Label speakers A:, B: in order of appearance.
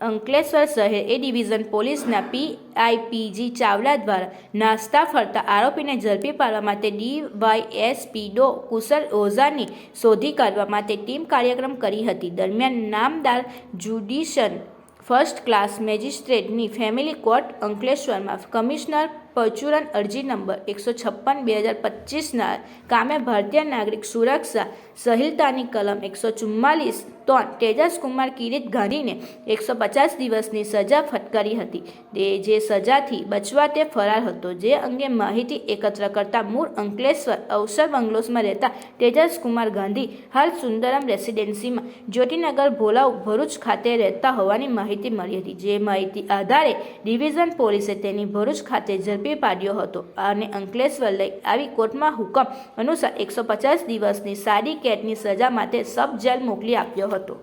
A: અંકલેશ્વર શહેર એ ડિવિઝન પોલીસના PIPG ચાવલા દ્વારા નાસ્તા ફરતા આરોપીને ઝડપી પાડવા માટે DYSP ડો કુશલ ઓઝાની શોધી કાઢવા માટે ટીમ કાર્યક્રમ કરી હતી. દરમિયાન નામદાર જ્યુડિશિયલ ફર્સ્ટ ક્લાસ મેજિસ્ટ્રેટની ફેમિલી કોર્ટ અંકલેશ્વરમાં કમિશનર પરચુરન અરજી નંબર 156/2025ના કામે ભારતીય નાગરિક સુરક્ષા સંહિતાની કલમ 144(3) તેજસકુમાર કિરીટ ગાંધીને 150 દિવસની સજા ફટકારી હતી. જે સજાથી બચવા તે ફરાર હતો. જે અંગે માહિતી એકત્ર કરતા મૂળ અંકલેશ્વર અવસર બંગલોઝમાં રહેતા તેજસકુમાર ગાંધી હાલ સુંદરમ રેસિડેન્સીમાં જ્યોતિનગર ભોલાવ ભરૂચ ખાતે રહેતા હોવાની માહિતી મળી હતી. જે માહિતી આધારે ડિવિઝન પોલીસે તેની ભરૂચ ખાતે ઝડપી પાડ્યો હતો અને અંકલેશ્વર લઈ આવી કોર્ટમાં હુકમ અનુસાર 150 દિવસની સાદી કેદની સજા માટે સબ જેલ મોકલી આપ્યો હતો.